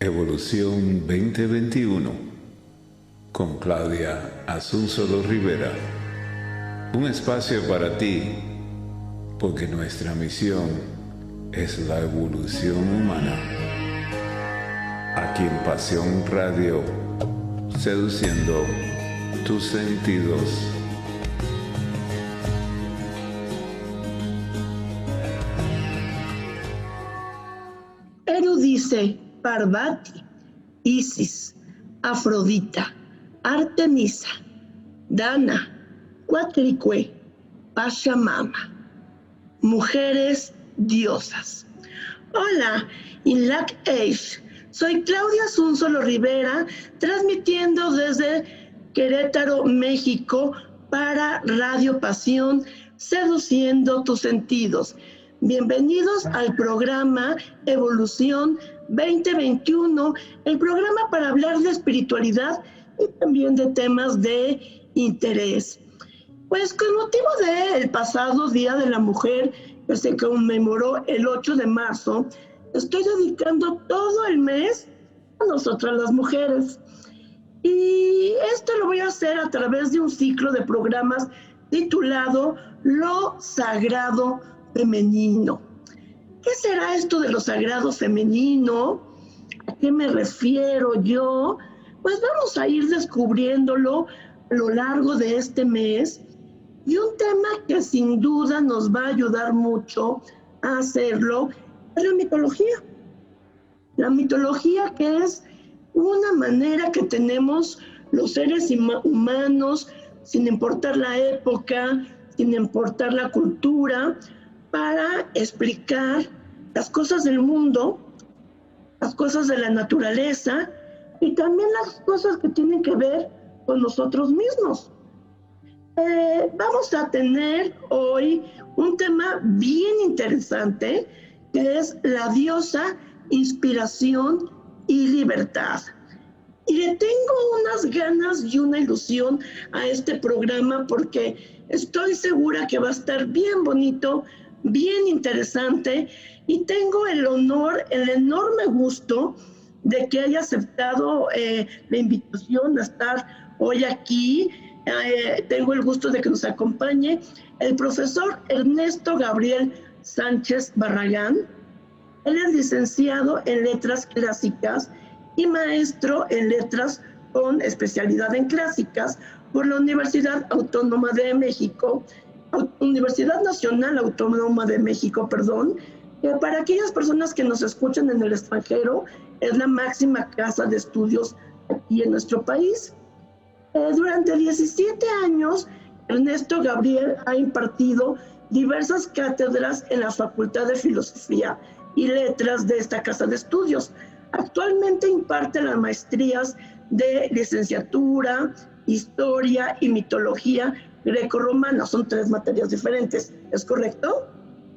Evolución 2021 con Claudia Asunzolo Rivera. Un espacio para ti, porque nuestra misión es la evolución humana. Aquí en Pasión Radio, seduciendo tus sentidos. Dice Parvati, Isis, Afrodita, Artemisa, Dana, Cuatlicue, Pachamama. Mujeres diosas. Hola, Inlac Eish. Soy Claudia Asunzolo Rivera, transmitiendo desde Querétaro, México, para Radio Pasión, seduciendo tus sentidos. Bienvenidos al programa Evolución 2021, el programa para hablar de espiritualidad y también de temas de interés. Pues con motivo del pasado Día de la Mujer, que se conmemoró el 8 de marzo, estoy dedicando todo el mes a nosotras las mujeres. Y esto lo voy a hacer a través de un ciclo de programas titulado Lo Sagrado Femenino. ¿Qué será esto de lo sagrado femenino? ¿A qué me refiero yo? Pues vamos a ir descubriéndolo a lo largo de este mes, y un tema que sin duda nos va a ayudar mucho a hacerlo es la mitología. La mitología, que es una manera que tenemos los seres humanos, sin importar la época, sin importar la cultura, para explicar las cosas del mundo, las cosas de la naturaleza y también las cosas que tienen que ver con nosotros mismos. Vamos a tener hoy un tema bien interesante, que es la diosa, inspiración y libertad. Y le tengo unas ganas y una ilusión a este programa porque estoy segura que va a estar bien bonito, bien interesante, y tengo el honor, el enorme gusto de que haya aceptado la invitación a estar hoy aquí. Tengo el gusto de que nos acompañe el profesor Ernesto Gabriel Sánchez Barragán. Él es licenciado en Letras Clásicas y maestro en Letras con especialidad en Clásicas por la Universidad Autónoma de México, Universidad Nacional Autónoma de México, que para aquellas personas que nos escuchan en el extranjero es la máxima casa de estudios aquí en nuestro país. Durante 17 años, Ernesto Gabriel ha impartido diversas cátedras en la Facultad de Filosofía y Letras de esta casa de estudios. Actualmente imparte las maestrías de licenciatura, historia y mitología grecorromana. Son 3 materias diferentes, ¿es correcto?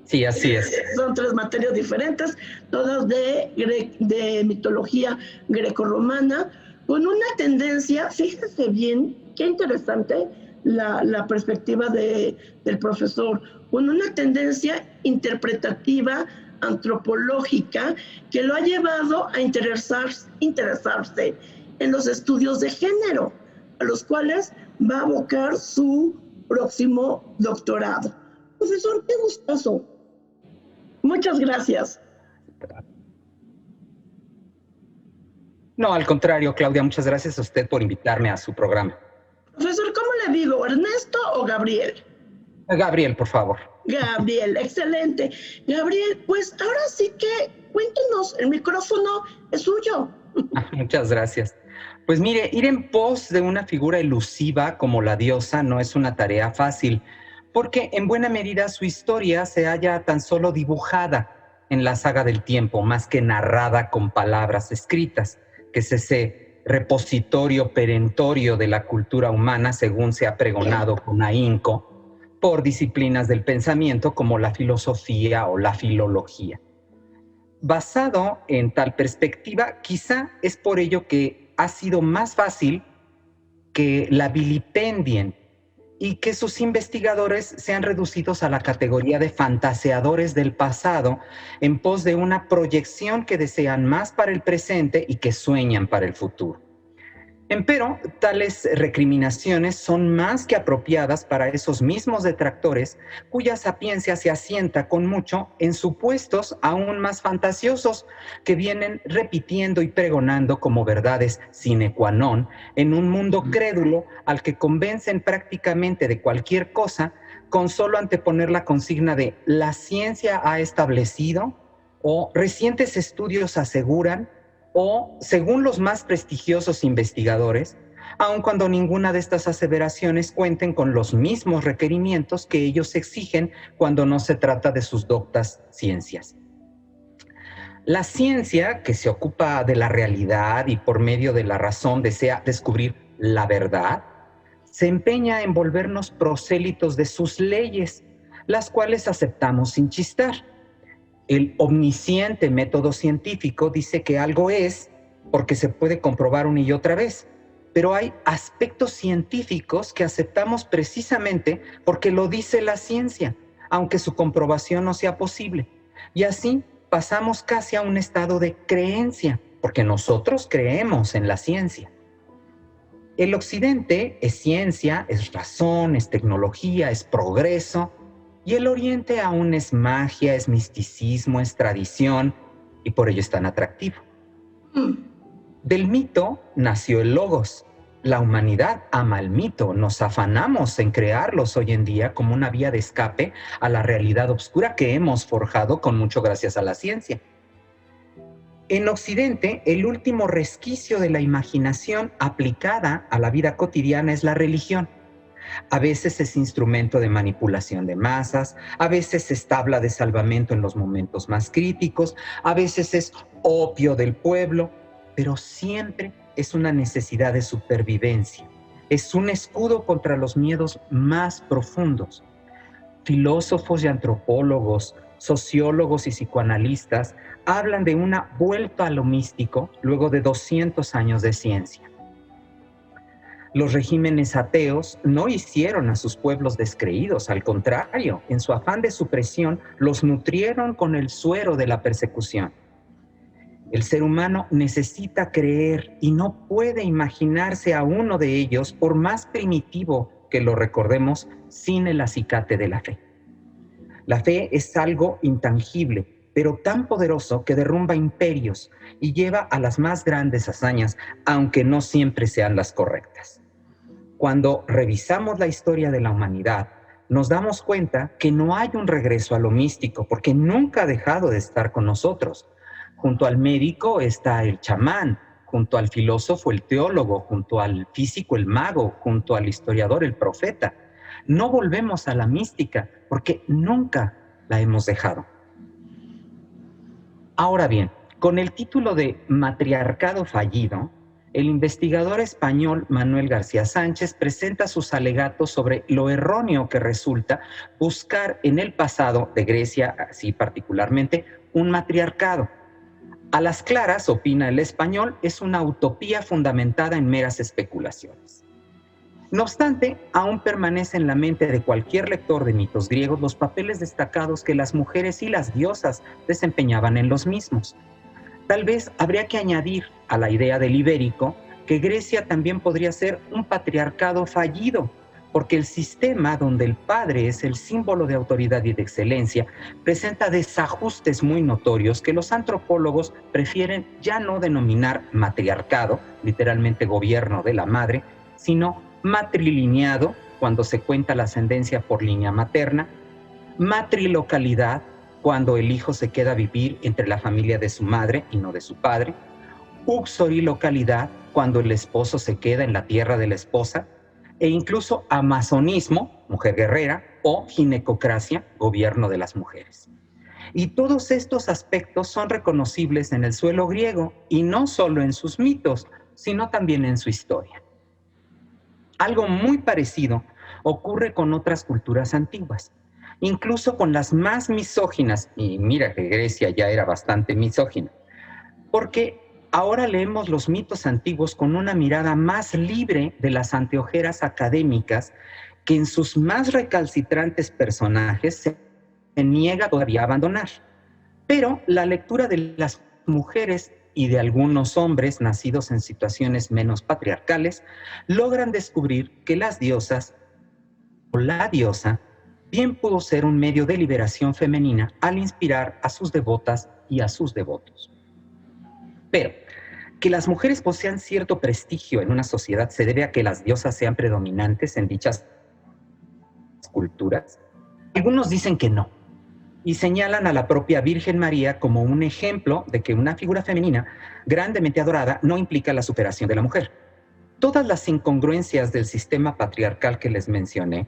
Sí, así es. Son 3 materias diferentes, todas de mitología grecorromana, con una tendencia, fíjense bien, qué interesante la perspectiva del profesor, con una tendencia interpretativa, antropológica, que lo ha llevado a interesarse en los estudios de género, a los cuales va a abocar su próximo doctorado. Profesor, qué gustazo. Muchas gracias. No, al contrario, Claudia, muchas gracias a usted por invitarme a su programa. Profesor, ¿cómo le digo? ¿Ernesto o Gabriel? Gabriel, por favor. Gabriel, excelente. Gabriel, pues ahora sí que cuéntenos, el micrófono es suyo. Muchas gracias. Pues mire, ir en pos de una figura elusiva como la diosa no es una tarea fácil, porque en buena medida su historia se halla tan solo dibujada en la saga del tiempo, más que narrada con palabras escritas, que es ese repositorio perentorio de la cultura humana, según se ha pregonado con ahínco por disciplinas del pensamiento como la filosofía o la filología. Basado en tal perspectiva, quizá es por ello que ha sido más fácil que la vilipendien y que sus investigadores sean reducidos a la categoría de fantaseadores del pasado en pos de una proyección que desean más para el presente y que sueñan para el futuro. Empero, tales recriminaciones son más que apropiadas para esos mismos detractores cuya sapiencia se asienta con mucho en supuestos aún más fantasiosos que vienen repitiendo y pregonando como verdades sine qua non en un mundo crédulo al que convencen prácticamente de cualquier cosa con solo anteponer la consigna de la ciencia ha establecido o recientes estudios aseguran o, según los más prestigiosos investigadores, aun cuando ninguna de estas aseveraciones cuenten con los mismos requerimientos que ellos exigen cuando no se trata de sus doctas ciencias. La ciencia, que se ocupa de la realidad y por medio de la razón desea descubrir la verdad, se empeña en volvernos prosélitos de sus leyes, las cuales aceptamos sin chistar. El omnisciente método científico dice que algo es porque se puede comprobar una y otra vez, pero hay aspectos científicos que aceptamos precisamente porque lo dice la ciencia, aunque su comprobación no sea posible. Y así pasamos casi a un estado de creencia, porque nosotros creemos en la ciencia. El occidente es ciencia, es razón, es tecnología, es progreso, y el oriente aún es magia, es misticismo, es tradición, y por ello es tan atractivo. Del mito nació el logos. La humanidad ama el mito, nos afanamos en crearlos hoy en día como una vía de escape a la realidad oscura que hemos forjado con mucho gracias a la ciencia. En Occidente, el último resquicio de la imaginación aplicada a la vida cotidiana es la religión. A veces es instrumento de manipulación de masas, a veces es tabla de salvamento en los momentos más críticos, a veces es opio del pueblo, pero siempre es una necesidad de supervivencia. Es un escudo contra los miedos más profundos. Filósofos y antropólogos, sociólogos y psicoanalistas hablan de una vuelta a lo místico luego de 200 años de ciencia. Los regímenes ateos no hicieron a sus pueblos descreídos, al contrario, en su afán de supresión, los nutrieron con el suero de la persecución. El ser humano necesita creer y no puede imaginarse a uno de ellos, por más primitivo que lo recordemos, sin el acicate de la fe. La fe es algo intangible, pero tan poderoso que derrumba imperios y lleva a las más grandes hazañas, aunque no siempre sean las correctas. Cuando revisamos la historia de la humanidad, nos damos cuenta que no hay un regreso a lo místico, porque nunca ha dejado de estar con nosotros. Junto al médico está el chamán, junto al filósofo el teólogo, junto al físico el mago, junto al historiador el profeta. No volvemos a la mística, porque nunca la hemos dejado. Ahora bien, con el título de Matriarcado fallido, el investigador español Manuel García Sánchez presenta sus alegatos sobre lo erróneo que resulta buscar en el pasado de Grecia, así particularmente, un matriarcado. A las claras, opina el español, es una utopía fundamentada en meras especulaciones. No obstante, aún permanece en la mente de cualquier lector de mitos griegos los papeles destacados que las mujeres y las diosas desempeñaban en los mismos. Tal vez habría que añadir a la idea del ibérico que Grecia también podría ser un patriarcado fallido, porque el sistema donde el padre es el símbolo de autoridad y de excelencia presenta desajustes muy notorios que los antropólogos prefieren ya no denominar matriarcado, literalmente gobierno de la madre, sino matrilineado, cuando se cuenta la ascendencia por línea materna, matrilocalidad, cuando el hijo se queda a vivir entre la familia de su madre y no de su padre, uxorilocalidad, cuando el esposo se queda en la tierra de la esposa, e incluso amazonismo, mujer guerrera, o ginecocracia, gobierno de las mujeres. Y todos estos aspectos son reconocibles en el suelo griego, y no solo en sus mitos, sino también en su historia. Algo muy parecido ocurre con otras culturas antiguas, incluso con las más misóginas, y mira que Grecia ya era bastante misógina, porque ahora leemos los mitos antiguos con una mirada más libre de las anteojeras académicas que en sus más recalcitrantes personajes se niega todavía a abandonar. Pero la lectura de las mujeres y de algunos hombres nacidos en situaciones menos patriarcales logran descubrir que las diosas o la diosa bien pudo ser un medio de liberación femenina al inspirar a sus devotas y a sus devotos. Pero que las mujeres posean cierto prestigio en una sociedad se debe a que las diosas sean predominantes en dichas culturas. Algunos dicen que no, y señalan a la propia Virgen María como un ejemplo de que una figura femenina grandemente adorada no implica la superación de la mujer. Todas las incongruencias del sistema patriarcal que les mencioné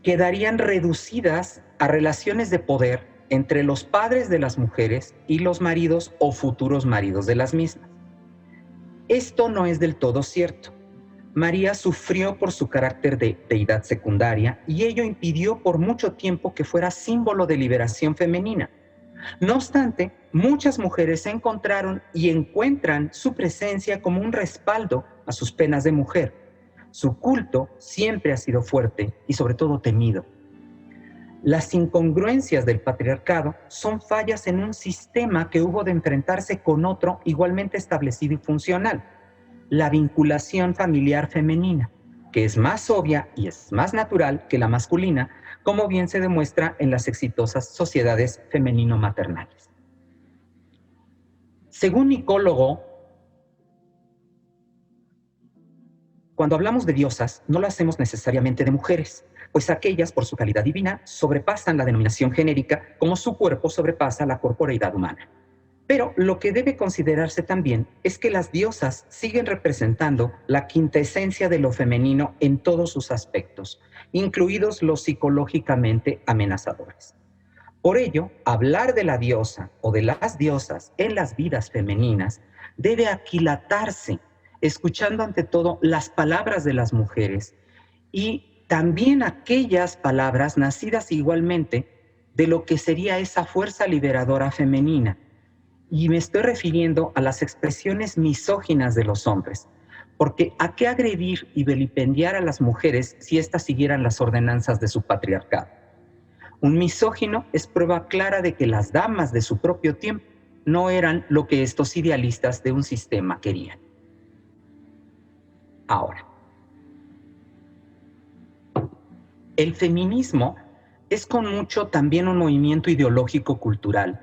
quedarían reducidas a relaciones de poder entre los padres de las mujeres y los maridos o futuros maridos de las mismas. Esto no es del todo cierto. María sufrió por su carácter de deidad secundaria y ello impidió por mucho tiempo que fuera símbolo de liberación femenina. No obstante, muchas mujeres encontraron y encuentran su presencia como un respaldo a sus penas de mujer. Su culto siempre ha sido fuerte y sobre todo temido. Las incongruencias del patriarcado son fallas en un sistema que hubo de enfrentarse con otro igualmente establecido y funcional: la vinculación familiar femenina, que es más obvia y es más natural que la masculina, como bien se demuestra en las exitosas sociedades femenino-maternales. Según Nicólogo, cuando hablamos de diosas, no lo hacemos necesariamente de mujeres, pues aquellas, por su calidad divina, sobrepasan la denominación genérica, como su cuerpo sobrepasa la corporeidad humana. Pero lo que debe considerarse también es que las diosas siguen representando la quintesencia de lo femenino en todos sus aspectos, incluidos los psicológicamente amenazadores. Por ello, hablar de la diosa o de las diosas en las vidas femeninas debe aquilatarse, escuchando ante todo las palabras de las mujeres y también aquellas palabras nacidas igualmente de lo que sería esa fuerza liberadora femenina. Y me estoy refiriendo a las expresiones misóginas de los hombres, porque ¿a qué agredir y vilipendiar a las mujeres si éstas siguieran las ordenanzas de su patriarcado? Un misógino es prueba clara de que las damas de su propio tiempo no eran lo que estos idealistas de un sistema querían. Ahora, el feminismo es con mucho también un movimiento ideológico cultural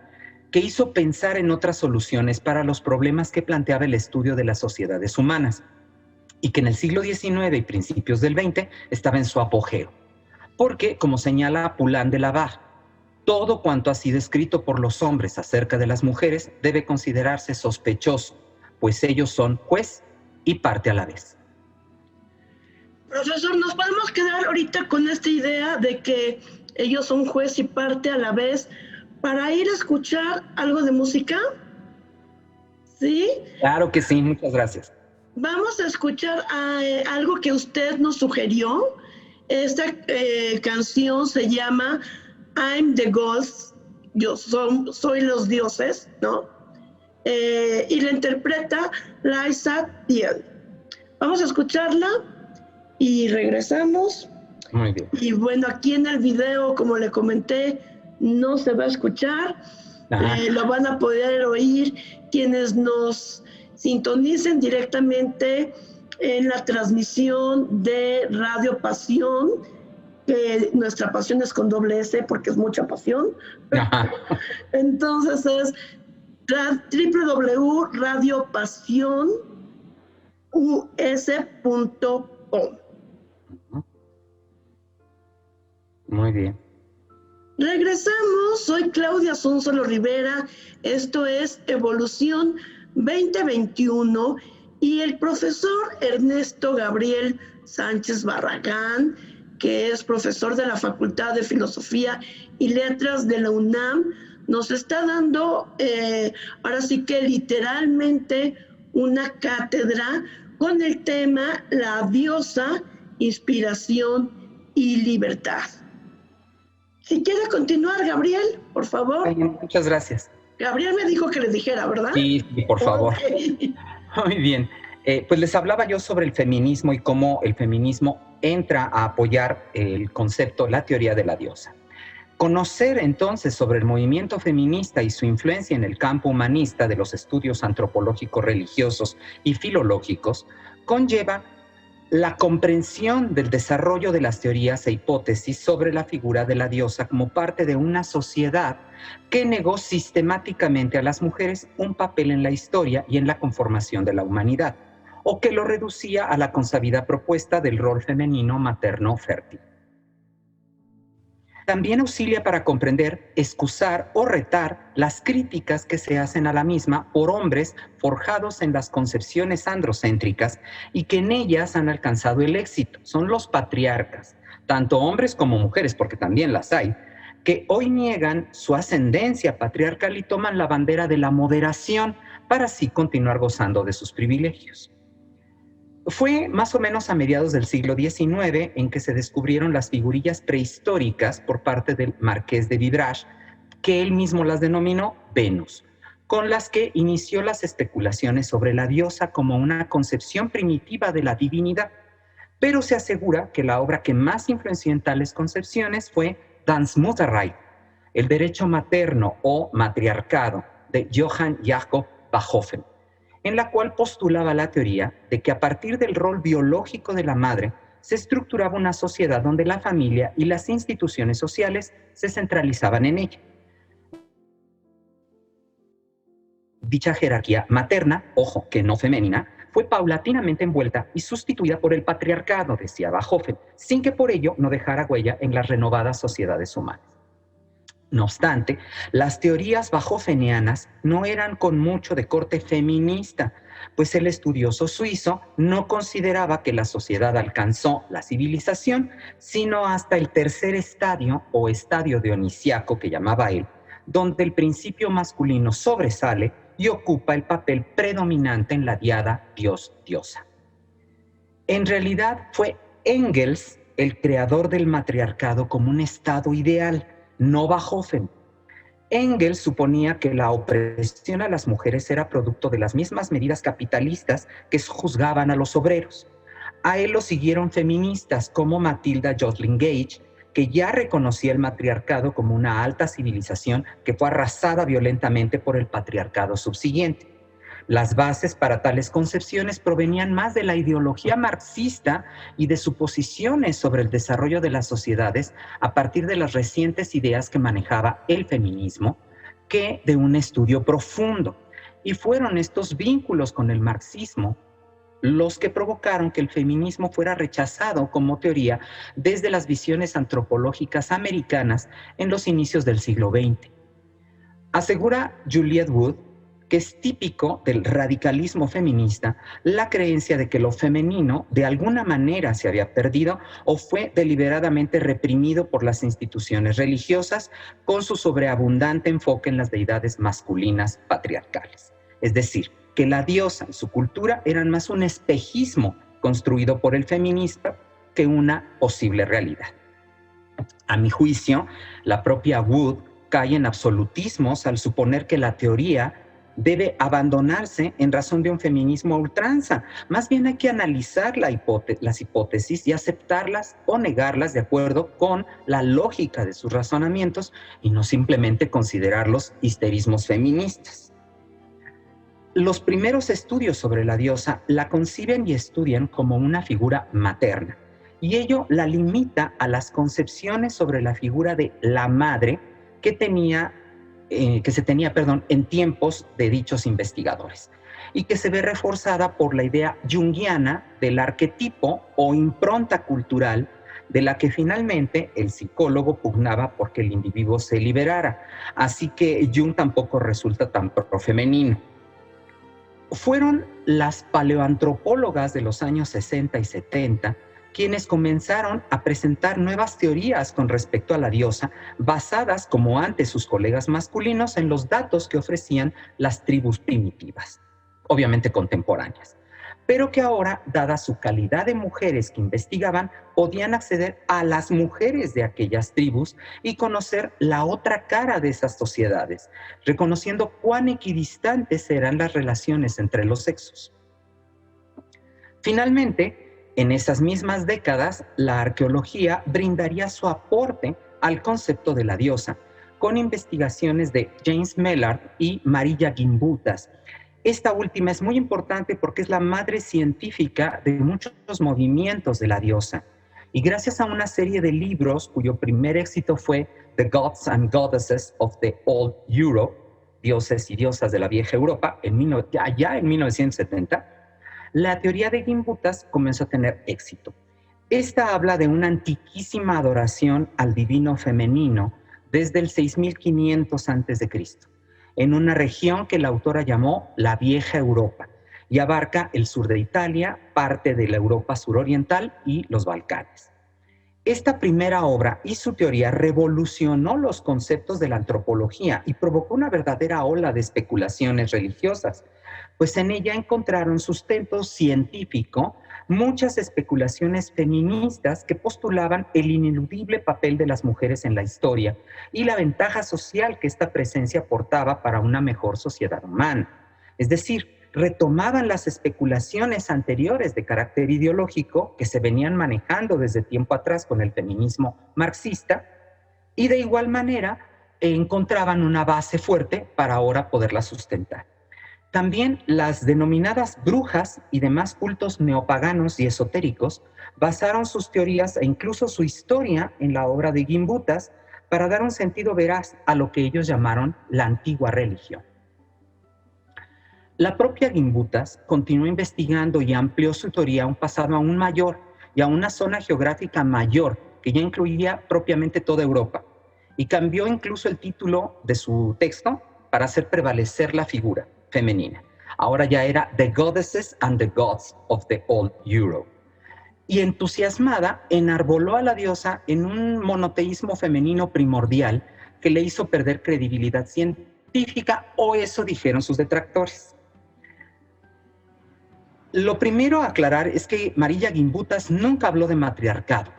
que hizo pensar en otras soluciones para los problemas que planteaba el estudio de las sociedades humanas, y que en el siglo XIX y principios del XX estaba en su apogeo. Porque, como señala Poulain de la Barre, todo cuanto ha sido escrito por los hombres acerca de las mujeres debe considerarse sospechoso, pues ellos son juez y parte a la vez. Profesor, ¿nos podemos quedar ahorita con esta idea de que ellos son juez y parte a la vez para ir a escuchar algo de música? ¿Sí? Claro que sí, muchas gracias. Vamos a escuchar algo que usted nos sugirió. Esta canción se llama I'm the Gods, yo soy los dioses, ¿no? Y la interpreta Liza Thiel. Vamos a escucharla y regresamos. Muy bien. Y bueno, aquí en el video, como le comenté, no se va a escuchar. Lo van a poder oír quienes nos sintonicen directamente en la transmisión de Radio Pasión, que nuestra pasión es con doble S porque es mucha pasión. Entonces es www.radiopasionus.com. Muy bien. Regresamos, soy Claudia Sonsolo Rivera, esto es Evolución 2021 y el profesor Ernesto Gabriel Sánchez Barragán, que es profesor de la Facultad de Filosofía y Letras de la UNAM, nos está dando, ahora sí que literalmente, una cátedra con el tema La diosa, inspiración y libertad. Si quiere continuar, Gabriel, por favor. Ay, muchas gracias. Gabriel me dijo que les dijera, ¿verdad? Sí, por favor. Okay. Muy bien. Pues les hablaba yo sobre el feminismo y cómo el feminismo entra a apoyar el concepto, la teoría de la diosa. Conocer entonces sobre el movimiento feminista y su influencia en el campo humanista de los estudios antropológicos, religiosos y filológicos conlleva la comprensión del desarrollo de las teorías e hipótesis sobre la figura de la diosa como parte de una sociedad que negó sistemáticamente a las mujeres un papel en la historia y en la conformación de la humanidad, o que lo reducía a la consabida propuesta del rol femenino materno fértil. También auxilia para comprender, excusar o retar las críticas que se hacen a la misma por hombres forjados en las concepciones androcéntricas y que en ellas han alcanzado el éxito. Son los patriarcas, tanto hombres como mujeres, porque también las hay, que hoy niegan su ascendencia patriarcal y toman la bandera de la moderación para así continuar gozando de sus privilegios. Fue más o menos a mediados del siglo XIX en que se descubrieron las figurillas prehistóricas por parte del marqués de Vidrage, que él mismo las denominó Venus, con las que inició las especulaciones sobre la diosa como una concepción primitiva de la divinidad. Pero se asegura que la obra que más influenció en tales concepciones fue Das Mutterreich, el derecho materno o matriarcado, de Johann Jakob Bachofen, en la cual postulaba la teoría de que a partir del rol biológico de la madre se estructuraba una sociedad donde la familia y las instituciones sociales se centralizaban en ella. Dicha jerarquía materna, ojo, que no femenina, fue paulatinamente envuelta y sustituida por el patriarcado, decía Bachofen, sin que por ello no dejara huella en las renovadas sociedades humanas. No obstante, las teorías bajofenianas no eran con mucho de corte feminista, pues el estudioso suizo no consideraba que la sociedad alcanzó la civilización, sino hasta el tercer estadio o estadio dionisiaco que llamaba él, donde el principio masculino sobresale y ocupa el papel predominante en la diada Dios-diosa. En realidad fue Engels el creador del matriarcado como un estado ideal, no Bachofen. Engels suponía que la opresión a las mujeres era producto de las mismas medidas capitalistas que juzgaban a los obreros. A él lo siguieron feministas como Matilda Joslyn Gage, que ya reconocía el matriarcado como una alta civilización que fue arrasada violentamente por el patriarcado subsiguiente. Las bases para tales concepciones provenían más de la ideología marxista y de suposiciones sobre el desarrollo de las sociedades a partir de las recientes ideas que manejaba el feminismo que de un estudio profundo. Y fueron estos vínculos con el marxismo los que provocaron que el feminismo fuera rechazado como teoría desde las visiones antropológicas americanas en los inicios del siglo XX. Asegura Juliette Wood que es típico del radicalismo feminista la creencia de que lo femenino de alguna manera se había perdido o fue deliberadamente reprimido por las instituciones religiosas con su sobreabundante enfoque en las deidades masculinas patriarcales. Es decir, que la diosa y su cultura eran más un espejismo construido por el feminismo que una posible realidad. A mi juicio, la propia Wood cae en absolutismos al suponer que la teoría debe abandonarse en razón de un feminismo a ultranza. Más bien hay que analizar las hipótesis y aceptarlas o negarlas de acuerdo con la lógica de sus razonamientos y no simplemente considerarlos histerismos feministas. Los primeros estudios sobre la diosa la conciben y estudian como una figura materna, y ello la limita a las concepciones sobre la figura de la madre que se tenía en tiempos de dichos investigadores, y que se ve reforzada por la idea junguiana del arquetipo o impronta cultural de la que finalmente el psicólogo pugnaba porque el individuo se liberara. Así que Jung tampoco resulta tan profemenino. Fueron las paleoantropólogas de los años 60 y 70 quienes comenzaron a presentar nuevas teorías con respecto a la diosa, basadas, como antes sus colegas masculinos, en los datos que ofrecían las tribus primitivas, obviamente contemporáneas, pero que ahora, dada su calidad de mujeres que investigaban, podían acceder a las mujeres de aquellas tribus y conocer la otra cara de esas sociedades, reconociendo cuán equidistantes eran las relaciones entre los sexos. Finalmente, En esas mismas décadas, la arqueología brindaría su aporte al concepto de la diosa, con investigaciones de James Mellard y Marija Gimbutas. Esta última es muy importante porque es la madre científica de muchos movimientos de la diosa. Y gracias a una serie de libros cuyo primer éxito fue The Gods and Goddesses of the Old Europe, Dioses y Diosas de la Vieja Europa, ya en 1970, la teoría de Gimbutas comenzó a tener éxito. Esta habla de una antiquísima adoración al divino femenino desde el 6500 a.C., en una región que la autora llamó la Vieja Europa, y abarca el sur de Italia, parte de la Europa suroriental y los Balcanes. Esta primera obra y su teoría revolucionó los conceptos de la antropología y provocó una verdadera ola de especulaciones religiosas, pues en ella encontraron sustento científico muchas especulaciones feministas que postulaban el ineludible papel de las mujeres en la historia y la ventaja social que esta presencia aportaba para una mejor sociedad humana. Es decir, retomaban las especulaciones anteriores de carácter ideológico que se venían manejando desde tiempo atrás con el feminismo marxista y de igual manera encontraban una base fuerte para ahora poderla sustentar. También las denominadas brujas y demás cultos neopaganos y esotéricos basaron sus teorías e incluso su historia en la obra de Gimbutas para dar un sentido veraz a lo que ellos llamaron la antigua religión. La propia Gimbutas continuó investigando y amplió su teoría a un pasado aún mayor y a una zona geográfica mayor que ya incluía propiamente toda Europa, y cambió incluso el título de su texto para hacer prevalecer la figura femenina. Ahora ya era The Goddesses and the Gods of the Old Europe. Y entusiasmada, enarboló a la diosa en un monoteísmo femenino primordial que le hizo perder credibilidad científica, o eso dijeron sus detractores. Lo primero a aclarar es que Marija Gimbutas nunca habló de matriarcado,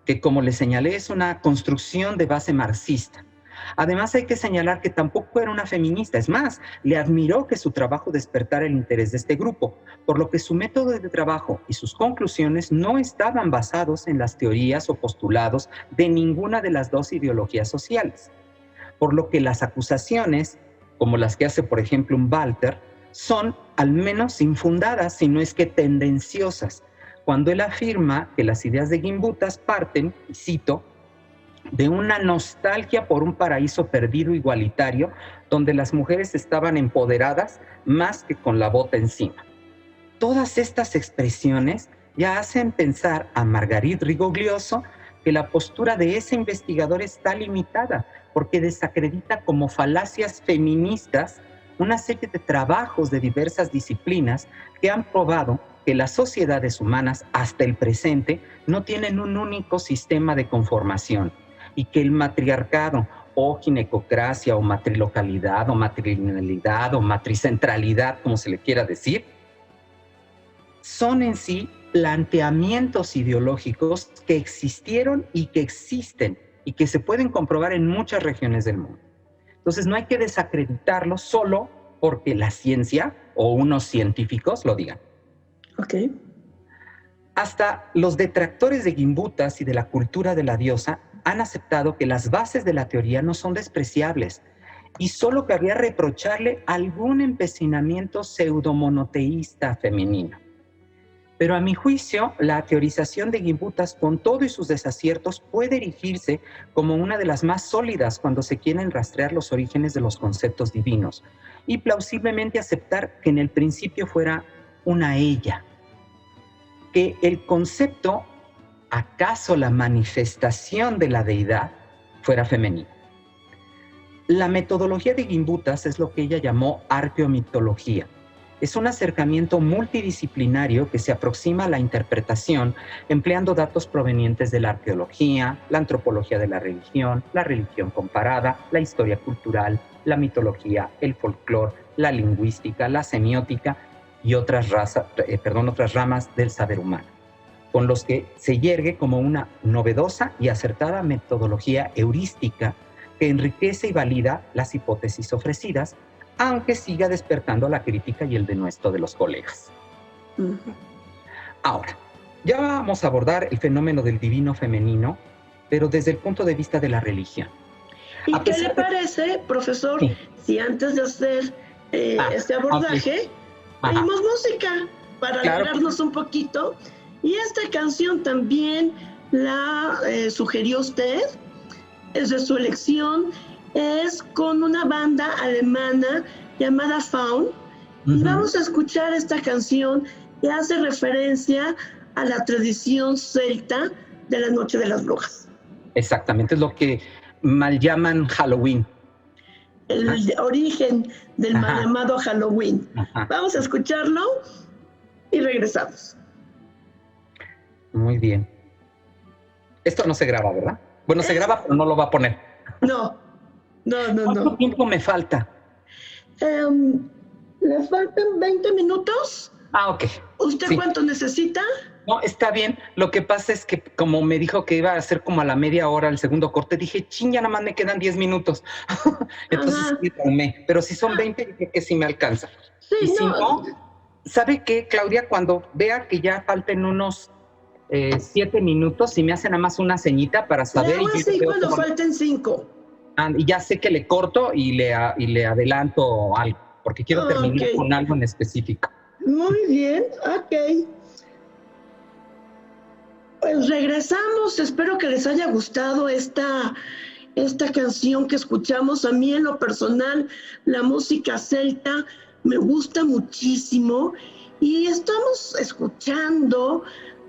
que como les señalé es una construcción de base marxista. Además hay que señalar que tampoco era una feminista, es más, le admiró que su trabajo despertara el interés de este grupo, por lo que su método de trabajo y sus conclusiones no estaban basados en las teorías o postulados de ninguna de las dos ideologías sociales, por lo que las acusaciones, como las que hace por ejemplo un Walter, son al menos infundadas, si no es que tendenciosas, cuando él afirma que las ideas de Gimbutas parten, y cito, de una nostalgia por un paraíso perdido igualitario donde las mujeres estaban empoderadas más que con la bota encima. Todas estas expresiones ya hacen pensar a Marguerite Rigoglioso que la postura de ese investigador está limitada porque desacredita como falacias feministas una serie de trabajos de diversas disciplinas que han probado que las sociedades humanas hasta el presente no tienen un único sistema de conformación y que el matriarcado o ginecocracia o matrilocalidad o matrilinealidad o matricentralidad, como se le quiera decir, son en sí planteamientos ideológicos que existieron y que existen y que se pueden comprobar en muchas regiones del mundo. Entonces no hay que desacreditarlos solo porque la ciencia o unos científicos lo digan. Ok. Hasta los detractores de Gimbutas y de la cultura de la diosa han aceptado que las bases de la teoría no son despreciables y solo cabría reprocharle algún empecinamiento pseudomonoteísta femenino. Pero a mi juicio, la teorización de Gimbutas, con todo y sus desaciertos, puede erigirse como una de las más sólidas cuando se quieren rastrear los orígenes de los conceptos divinos y plausiblemente aceptar que en el principio fuera una ella, que el concepto, acaso la manifestación de la deidad, fuera femenina. La metodología de Gimbutas es lo que ella llamó arqueomitología. Es un acercamiento multidisciplinario que se aproxima a la interpretación empleando datos provenientes de la arqueología, la antropología de la religión comparada, la historia cultural, la mitología, el folclore, la lingüística, la semiótica y otras ramas del saber humano, con los que se yergue como una novedosa y acertada metodología heurística que enriquece y valida las hipótesis ofrecidas, aunque siga despertando la crítica y el denuesto de los colegas. Ahora, Ya vamos a abordar el fenómeno del divino femenino, pero desde el punto de vista de la religión. ¿Y qué le parece, profesor, sí, si antes de hacer este abordaje, oímos música para alegrarnos un poquito? Y esta canción también la sugirió usted, es de su elección, es con una banda alemana llamada Faun, y vamos a escuchar esta canción que hace referencia a la tradición celta de la Noche de las Brujas. Exactamente, es lo que mal llaman Halloween. El origen del mal llamado Halloween. Vamos a escucharlo y regresamos. Muy bien. Esto no se graba, ¿verdad? Bueno, se graba, pero no lo va a poner. No. ¿Cuánto tiempo me falta? ¿Le faltan 20 minutos? Ok. ¿Usted cuánto necesita? No, está bien. Lo que pasa es que como me dijo que iba a ser como a la media hora el segundo corte, dije, ya nada más me quedan 10 minutos. Entonces me traumé. Pero si son 20, yo creo que sí me alcanza. Sí, y si no, ¿sabe qué, Claudia? Cuando vea que ya falten unos 7 minutos, si me hace nada más una ceñita para saber. Sí, cuando falten 5. Y ya sé que le corto y le adelanto algo, porque quiero terminar con algo en específico. Muy bien, ok. Pues regresamos, espero que les haya gustado esta canción que escuchamos. A mí en lo personal, la música celta me gusta muchísimo y estamos escuchando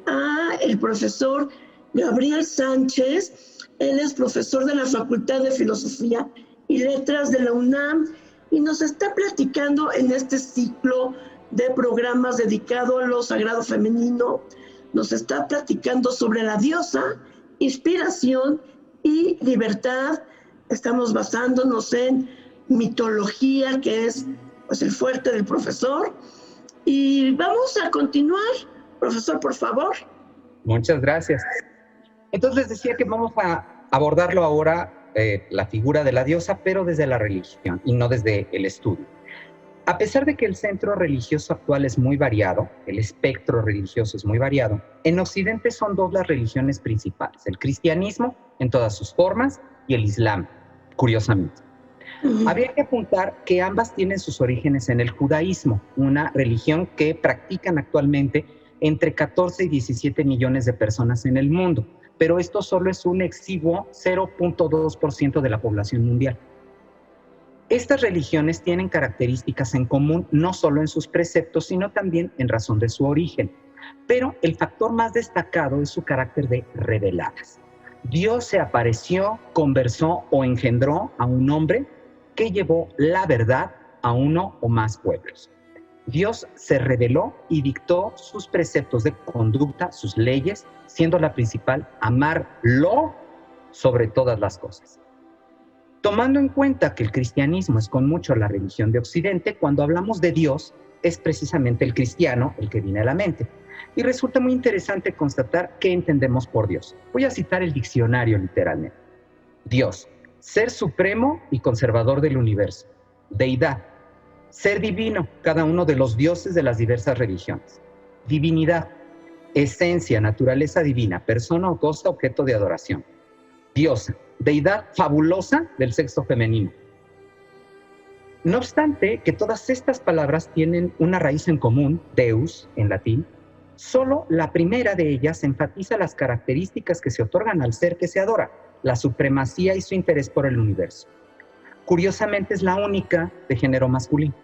a el profesor Gabriel Sánchez. Él es profesor de la Facultad de Filosofía y Letras de la UNAM y nos está platicando en este ciclo de programas dedicado a lo sagrado femenino. Nos está platicando sobre la diosa, inspiración y libertad. Estamos basándonos en mitología, que es pues, el fuerte del profesor. Y vamos a continuar. Profesor, por favor. Muchas gracias. Entonces les decía que vamos a abordarlo ahora, la figura de la diosa, pero desde la religión y no desde el estudio. A pesar de que el centro religioso actual es muy variado, el espectro religioso es muy variado, en Occidente son dos las religiones principales, el cristianismo en todas sus formas y el islam, curiosamente. Habría que apuntar que ambas tienen sus orígenes en el judaísmo, una religión que practican actualmente entre 14 y 17 millones de personas en el mundo, pero esto solo es un exiguo 0.2% de la población mundial. Estas religiones tienen características en común no solo en sus preceptos, sino también en razón de su origen. Pero el factor más destacado es su carácter de reveladas. Dios se apareció, conversó o engendró a un hombre que llevó la verdad a uno o más pueblos. Dios se reveló y dictó sus preceptos de conducta, sus leyes, siendo la principal amarlo sobre todas las cosas. Tomando en cuenta que el cristianismo es con mucho la religión de Occidente, cuando hablamos de Dios, es precisamente el cristiano el que viene a la mente. Y resulta muy interesante constatar qué entendemos por Dios. Voy a citar el diccionario literalmente. Dios, ser supremo y conservador del universo. Deidad, ser divino, cada uno de los dioses de las diversas religiones. Divinidad, esencia, naturaleza divina, persona o cosa objeto de adoración. Diosa, deidad fabulosa del sexo femenino. No obstante que todas estas palabras tienen una raíz en común, Deus en latín, solo la primera de ellas enfatiza las características que se otorgan al ser que se adora, la supremacía y su interés por el universo. Curiosamente es la única de género masculino.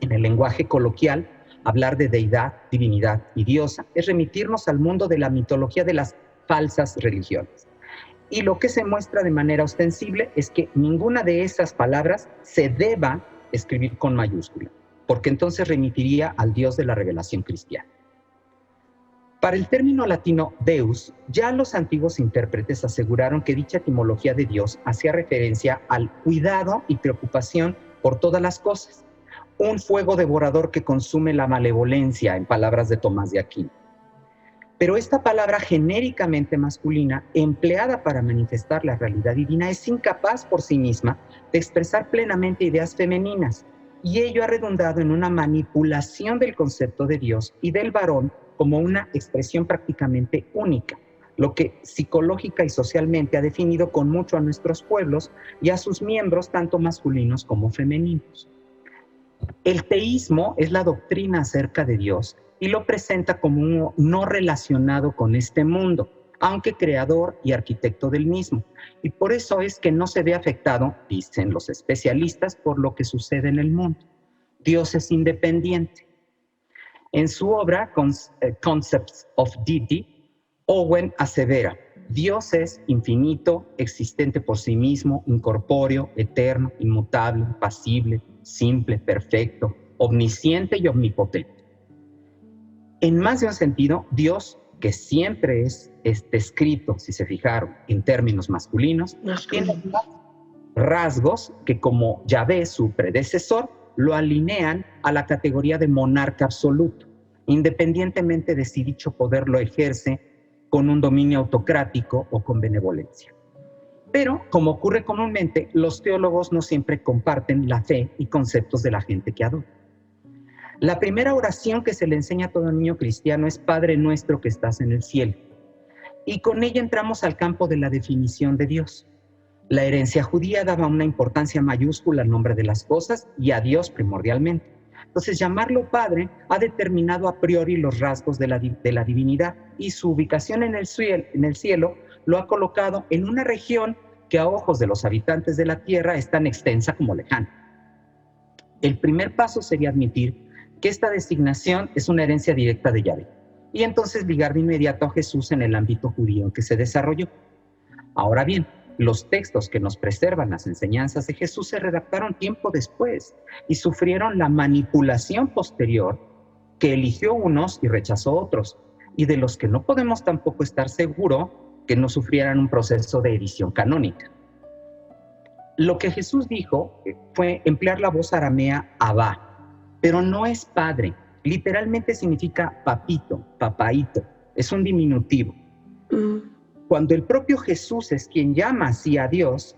En el lenguaje coloquial, hablar de deidad, divinidad y diosa es remitirnos al mundo de la mitología de las falsas religiones. Y lo que se muestra de manera ostensible es que ninguna de esas palabras se deba escribir con mayúscula, porque entonces remitiría al Dios de la revelación cristiana. Para el término latino Deus, ya los antiguos intérpretes aseguraron que dicha etimología de Dios hacía referencia al cuidado y preocupación por todas las cosas, un fuego devorador que consume la malevolencia, en palabras de Tomás de Aquino. Pero esta palabra genéricamente masculina, empleada para manifestar la realidad divina, es incapaz por sí misma de expresar plenamente ideas femeninas, y ello ha redundado en una manipulación del concepto de Dios y del varón como una expresión prácticamente única, lo que psicológica y socialmente ha definido con mucho a nuestros pueblos y a sus miembros, tanto masculinos como femeninos. El teísmo es la doctrina acerca de Dios y lo presenta como uno no relacionado con este mundo, aunque creador y arquitecto del mismo. Y por eso es que no se ve afectado, dicen los especialistas, por lo que sucede en el mundo. Dios es independiente. En su obra Concepts of Deity, Owen asevera: Dios es infinito, existente por sí mismo, incorpóreo, eterno, inmutable, impasible, simple, perfecto, omnisciente y omnipotente. En más de un sentido, Dios, que siempre es descrito, si se fijaron, en términos masculinos, tiene rasgos que, como Yahvé, su predecesor, lo alinean a la categoría de monarca absoluto, independientemente de si dicho poder lo ejerce con un dominio autocrático o con benevolencia. Pero, como ocurre comúnmente, los teólogos no siempre comparten la fe y conceptos de la gente que adora. La primera oración que se le enseña a todo niño cristiano es Padre nuestro que estás en el cielo. Y con ella entramos al campo de la definición de Dios. La herencia judía daba una importancia mayúscula al nombre de las cosas y a Dios primordialmente. Entonces, llamarlo Padre ha determinado a priori los rasgos de la divinidad, y su ubicación en el cielo lo ha colocado en una región que a ojos de los habitantes de la tierra es tan extensa como lejana. El primer paso sería admitir que esta designación es una herencia directa de Yahvé, y entonces ligar de inmediato a Jesús en el ámbito judío en que se desarrolló. Ahora bien, los textos que nos preservan las enseñanzas de Jesús se redactaron tiempo después y sufrieron la manipulación posterior que eligió unos y rechazó otros, y de los que no podemos tampoco estar seguros que no sufrieran un proceso de edición canónica. Lo que Jesús dijo fue emplear la voz aramea Abba, pero no es padre. Literalmente significa papito, papaito. Es un diminutivo. Cuando el propio Jesús es quien llama así a Dios,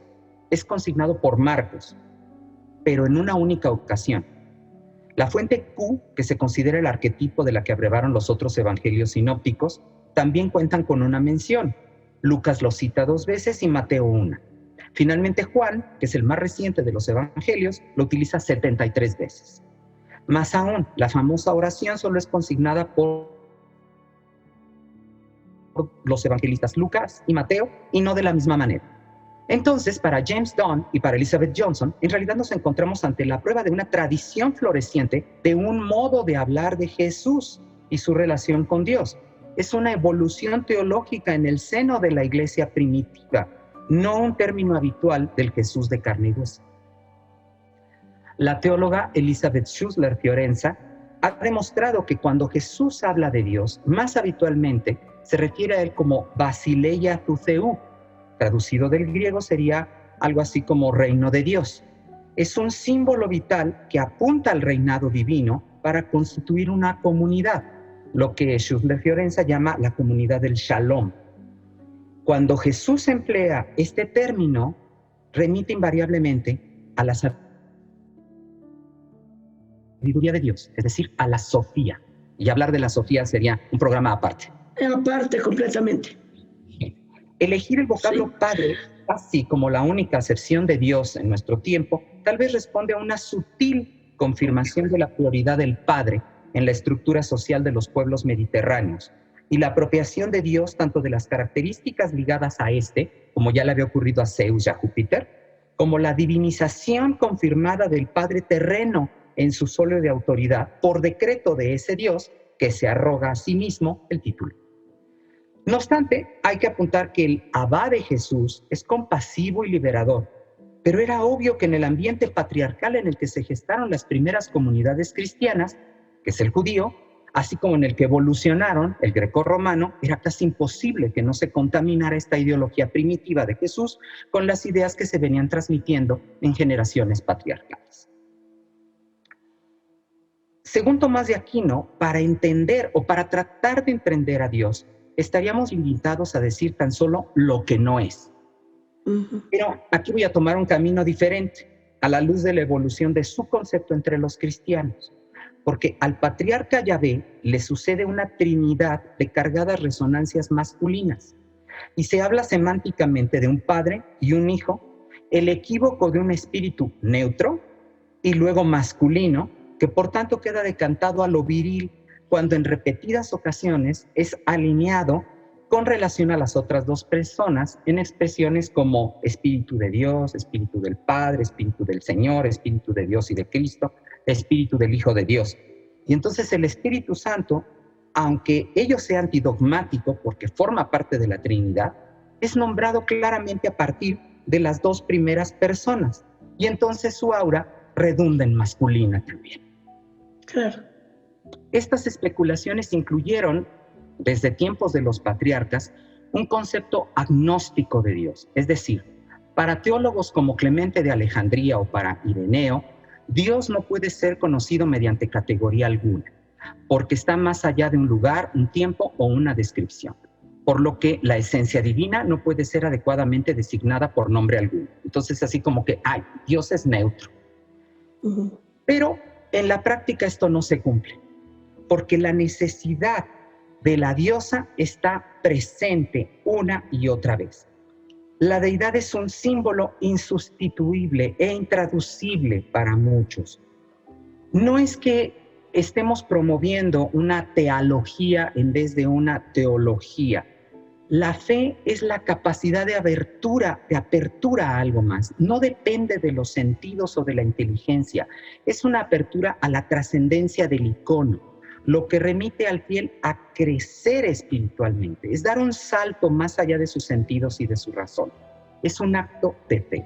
es consignado por Marcos, pero en una única ocasión. La fuente Q, que se considera el arquetipo de la que abrevaron los otros evangelios sinópticos, también cuentan con una mención. Lucas lo cita 2 veces y Mateo 1. Finalmente Juan, que es el más reciente de los evangelios, lo utiliza 73 veces. Más aún, la famosa oración solo es consignada por los evangelistas Lucas y Mateo, y no de la misma manera. Entonces, para James Dunn y para Elizabeth Johnson, en realidad nos encontramos ante la prueba de una tradición floreciente de un modo de hablar de Jesús y su relación con Dios. Es una evolución teológica en el seno de la iglesia primitiva, no un término habitual del Jesús de carne y hueso. La teóloga Elizabeth Schussler Fiorenza ha demostrado que cuando Jesús habla de Dios, más habitualmente se refiere a él como Basileia tou Theou. Traducido del griego sería algo así como reino de Dios. Es un símbolo vital que apunta al reinado divino para constituir una comunidad, lo que Schussler Fiorenza llama la comunidad del Shalom. Cuando Jesús emplea este término, remite invariablemente a la sabiduría de Dios, es decir, a la Sofía. Y hablar de la Sofía sería un programa aparte. Aparte, completamente. Elegir el vocablo Padre, así como la única acepción de Dios en nuestro tiempo, tal vez responde a una sutil confirmación de la prioridad del Padre en la estructura social de los pueblos mediterráneos y la apropiación de Dios tanto de las características ligadas a este, como ya le había ocurrido a Zeus y a Júpiter, como la divinización confirmada del Padre terreno en su solio de autoridad por decreto de ese Dios que se arroga a sí mismo el título. No obstante, hay que apuntar que el Abba de Jesús es compasivo y liberador, pero era obvio que en el ambiente patriarcal en el que se gestaron las primeras comunidades cristianas, que es el judío, así como en el que evolucionaron el grecorromano, era casi imposible que no se contaminara esta ideología primitiva de Jesús con las ideas que se venían transmitiendo en generaciones patriarcales. Según Tomás de Aquino, para entender o para tratar de entender a Dios, estaríamos limitados a decir tan solo lo que no es. Pero aquí voy a tomar un camino diferente, a la luz de la evolución de su concepto entre los cristianos. porque al patriarca Yahvé le sucede una trinidad de cargadas resonancias masculinas, y se habla semánticamente de un padre y un hijo, el equívoco de un espíritu neutro y luego masculino, que por tanto queda decantado a lo viril, cuando en repetidas ocasiones es alineado con relación a las otras dos personas en expresiones como Espíritu de Dios, Espíritu del Padre, Espíritu del Señor, Espíritu de Dios y de Cristo, Espíritu del Hijo de Dios. Y entonces el Espíritu Santo, aunque ello sea antidogmático porque forma parte de la Trinidad, es nombrado claramente a partir de las dos primeras personas. Y entonces su aura redunda en masculina también. Claro. Estas especulaciones incluyeron, desde tiempos de los patriarcas, un concepto agnóstico de Dios. Es decir, para teólogos como Clemente de Alejandría o para Ireneo, Dios no puede ser conocido mediante categoría alguna, porque está más allá de un lugar, un tiempo o una descripción, por lo que la esencia divina no puede ser adecuadamente designada por nombre alguno. Entonces, así como que, Dios es neutro. Pero en la práctica esto no se cumple, porque la necesidad de la diosa está presente una y otra vez. La deidad es un símbolo insustituible e intraducible para muchos. No es que estemos promoviendo una teología en vez de una teología. La fe es la capacidad de apertura a algo más. No depende de los sentidos o de la inteligencia. Es una apertura a la trascendencia del icono, lo que remite al fiel a crecer espiritualmente. Es dar un salto más allá de sus sentidos y de su razón. Es un acto de fe.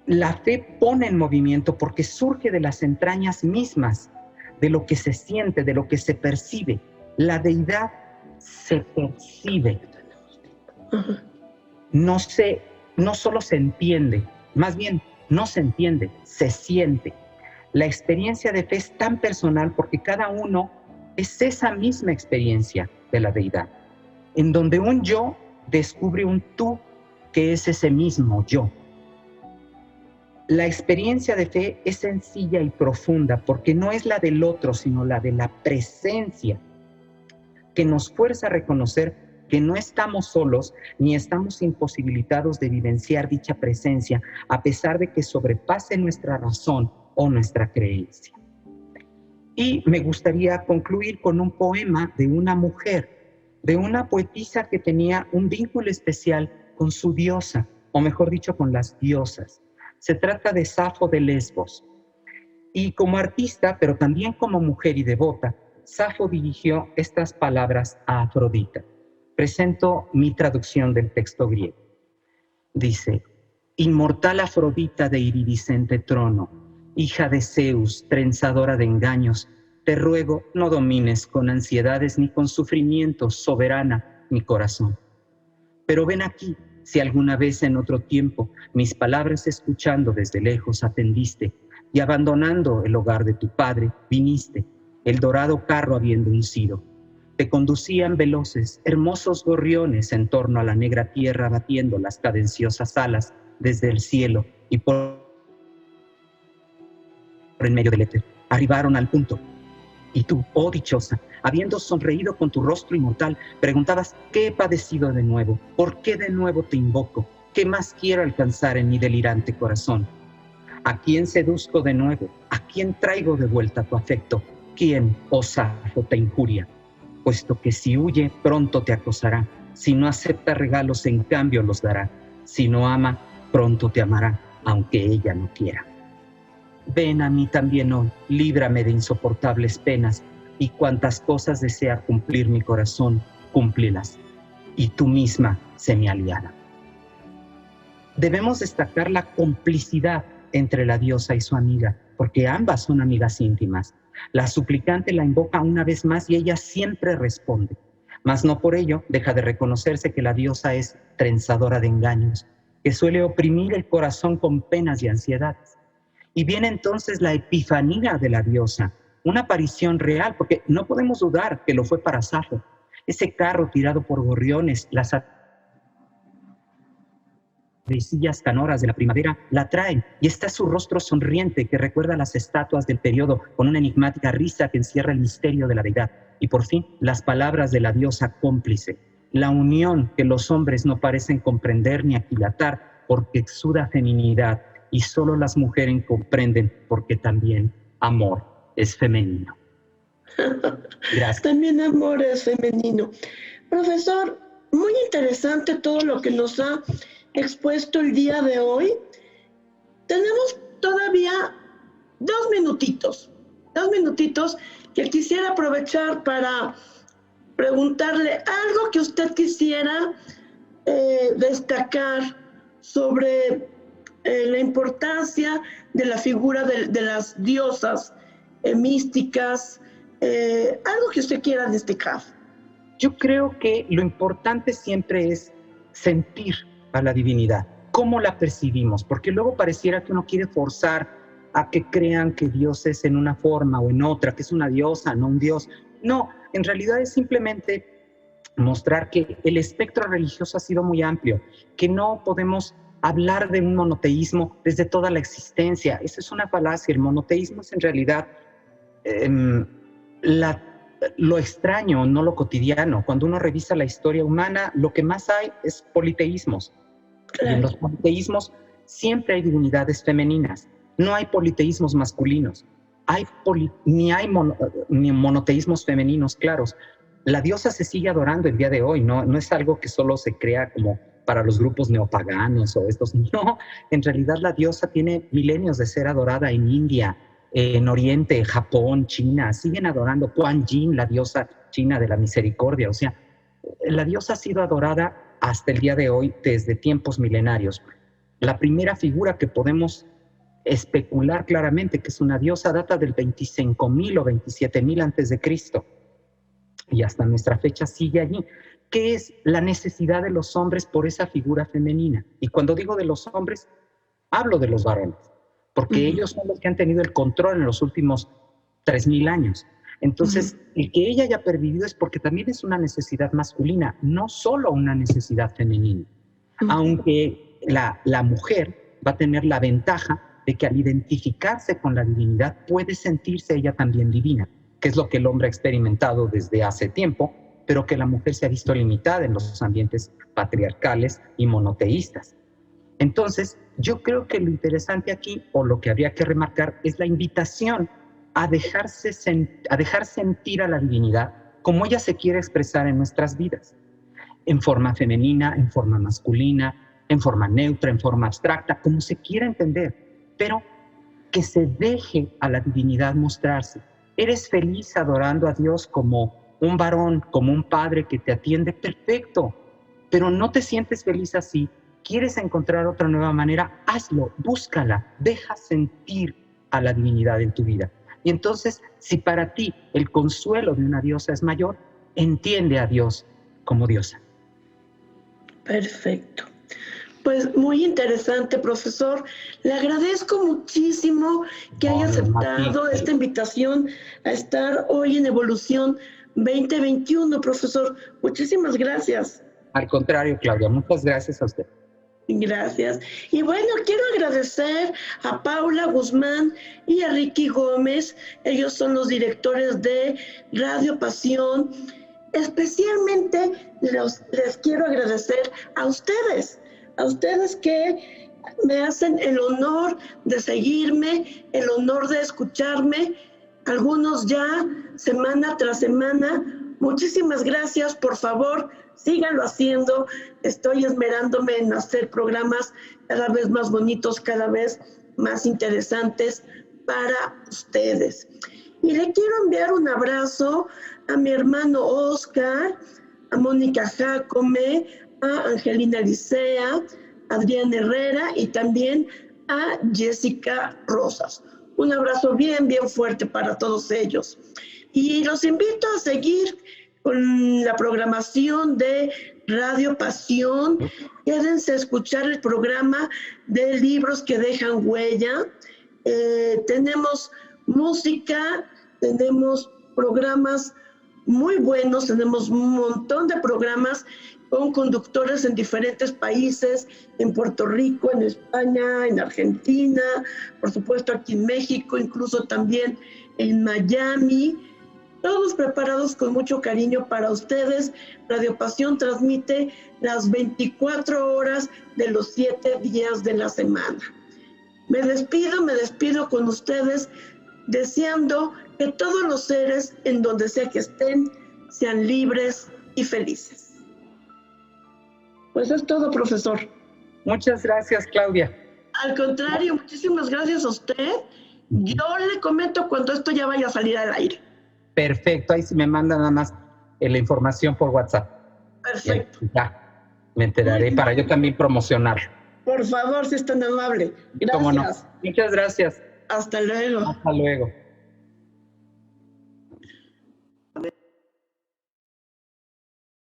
La fe pone en movimiento porque surge de las entrañas mismas, de lo que se siente, de lo que se percibe. La deidad se percibe. No solo se entiende, más bien no se entiende, se siente. La experiencia de fe es tan personal porque cada uno es esa misma experiencia de la deidad, en donde un yo descubre un tú que es ese mismo yo. La experiencia de fe es sencilla y profunda porque no es la del otro, sino la de la presencia, que nos fuerza a reconocer que no estamos solos ni estamos imposibilitados de vivenciar dicha presencia, a pesar de que sobrepase nuestra razón o nuestra creencia. Y me gustaría concluir con un poema de una mujer, de una poetisa que tenía un vínculo especial con su diosa, o mejor dicho, con las diosas. Se trata de Safo de Lesbos. Y como artista, pero también como mujer y devota, Safo dirigió estas palabras a Afrodita. Presento mi traducción del texto griego. Dice: inmortal Afrodita de iridiscente trono, hija de Zeus, trenzadora de engaños, te ruego no domines con ansiedades ni con sufrimientos, soberana, mi corazón. Pero ven aquí, si alguna vez en otro tiempo mis palabras escuchando desde lejos atendiste, y abandonando el hogar de tu padre, viniste, el dorado carro habiendo uncido. Te conducían veloces, hermosos gorriones en torno a la negra tierra, batiendo las cadenciosas alas desde el cielo y por en medio del éter. Arribaron al punto. Y tú, oh dichosa, habiendo sonreído con tu rostro inmortal, preguntabas: ¿qué he padecido de nuevo? ¿Por qué de nuevo te invoco? ¿Qué más quiero alcanzar en mi delirante corazón? ¿A quién seduzco de nuevo? ¿A quién traigo de vuelta tu afecto? ¿Quién, oh Safo, te injuria? Puesto que si huye, pronto te acosará. Si no acepta regalos, en cambio los dará. Si no ama, pronto te amará, aunque ella no quiera. Ven a mí también hoy, líbrame de insoportables penas, y cuantas cosas desea cumplir mi corazón, cúmplilas, y tú misma sé mi aliada. Debemos destacar la complicidad entre la diosa y su amiga, porque ambas son amigas íntimas. La suplicante la invoca una vez más y ella siempre responde, mas no por ello deja de reconocerse que la diosa es trenzadora de engaños, que suele oprimir el corazón con penas y ansiedades. Y viene entonces la epifanía de la diosa, una aparición real, porque no podemos dudar que lo fue para Safo. Ese carro tirado por gorriones, las florecillas canoras de la primavera la traen, y está su rostro sonriente que recuerda a las estatuas del periodo con una enigmática risa que encierra el misterio de la deidad. Y por fin, las palabras de la diosa cómplice, la unión que los hombres no parecen comprender ni aquilatar porque exuda feminidad, y solo las mujeres comprenden porque también amor es femenino. Gracias. También amor es femenino. Profesor, muy interesante todo lo que nos ha expuesto el día de hoy. Tenemos todavía 2 minutitos que quisiera aprovechar para preguntarle algo que usted quisiera destacar sobre la importancia de la figura de las diosas místicas, algo que usted quiera destacar. Yo creo que lo importante siempre es sentir a la divinidad, cómo la percibimos, porque luego pareciera que uno quiere forzar a que crean que Dios es en una forma o en otra, que es una diosa, no un dios. No, en realidad es simplemente mostrar que el espectro religioso ha sido muy amplio, que no podemos hablar de un monoteísmo desde toda la existencia. Esa es una falacia. El monoteísmo es en realidad lo extraño, no lo cotidiano. Cuando uno revisa la historia humana, lo que más hay es politeísmos. Claro. Y en los politeísmos siempre hay divinidades femeninas. No hay politeísmos masculinos. Ni hay monoteísmos femeninos claros. La diosa se sigue adorando el día de hoy. No es algo que solo se crea como para los grupos neopaganos o estos. No, en realidad la diosa tiene milenios de ser adorada en India, en Oriente, Japón, China. Siguen adorando Kuan Yin, la diosa china de la misericordia. O sea, la diosa ha sido adorada hasta el día de hoy desde tiempos milenarios. La primera figura que podemos especular claramente que es una diosa data del 25,000 o 27,000 antes de Cristo. Y hasta nuestra fecha sigue allí. ¿Qué es la necesidad de los hombres por esa figura femenina? Y cuando digo de los hombres, hablo de los varones, porque ellos son los que han tenido el control en los últimos 3,000 años. Entonces, el que ella haya perdido es porque también es una necesidad masculina, no solo una necesidad femenina. Aunque la mujer va a tener la ventaja de que al identificarse con la divinidad puede sentirse ella también divina, que es lo que el hombre ha experimentado desde hace tiempo, pero que la mujer se ha visto limitada en los ambientes patriarcales y monoteístas. Entonces, yo creo que lo interesante aquí, o lo que habría que remarcar, es la invitación a dejar sentir a la divinidad como ella se quiere expresar en nuestras vidas, en forma femenina, en forma masculina, en forma neutra, en forma abstracta, como se quiera entender, pero que se deje a la divinidad mostrarse. ¿Eres feliz adorando a Dios como un varón, como un padre que te atiende? Perfecto, pero no te sientes feliz así. ¿Quieres encontrar otra nueva manera? Hazlo, búscala, deja sentir a la divinidad en tu vida. Y entonces, si para ti el consuelo de una diosa es mayor, entiende a Dios como diosa. Perfecto. Pues muy interesante, profesor. Le agradezco muchísimo que haya aceptado esta invitación a estar hoy en Evolución 2021, profesor. Muchísimas gracias. Al contrario, Claudia, muchas gracias a usted. Gracias. Y bueno, quiero agradecer a Paula Guzmán y a Ricky Gómez. Ellos son los directores de Radio Pasión. Especialmente les quiero agradecer a ustedes que me hacen el honor de seguirme, el honor de escucharme, algunos ya semana tras semana. Muchísimas gracias, por favor, síganlo haciendo. Estoy esmerándome en hacer programas cada vez más bonitos, cada vez más interesantes para ustedes. Y le quiero enviar un abrazo a mi hermano Oscar, a Mónica Jacome, a Angelina Licea, a Adrián Herrera y también a Jessica Rosas. Un abrazo bien, bien fuerte para todos ellos. Y los invito a seguir con la programación de Radio Pasión. Quédense a escuchar el programa de Libros que Dejan Huella. Tenemos música, tenemos programas muy buenos, tenemos un montón de programas con conductores en diferentes países, en Puerto Rico, en España, en Argentina, por supuesto aquí en México, incluso también en Miami, todos preparados con mucho cariño para ustedes. Radio Pasión transmite las 24 horas de los 7 días de la semana. Me despido con ustedes, deseando que todos los seres, en donde sea que estén, sean libres y felices. Pues es todo, profesor. Muchas gracias, Claudia. Al contrario, muchísimas gracias a usted. Yo le comento cuando esto ya vaya a salir al aire. Perfecto, ahí sí me manda nada más la información por WhatsApp. Perfecto. Ya, me enteraré para yo también promocionarlo. Por favor, si es tan amable. Gracias. ¿Cómo no? Muchas gracias. Hasta luego. Hasta luego.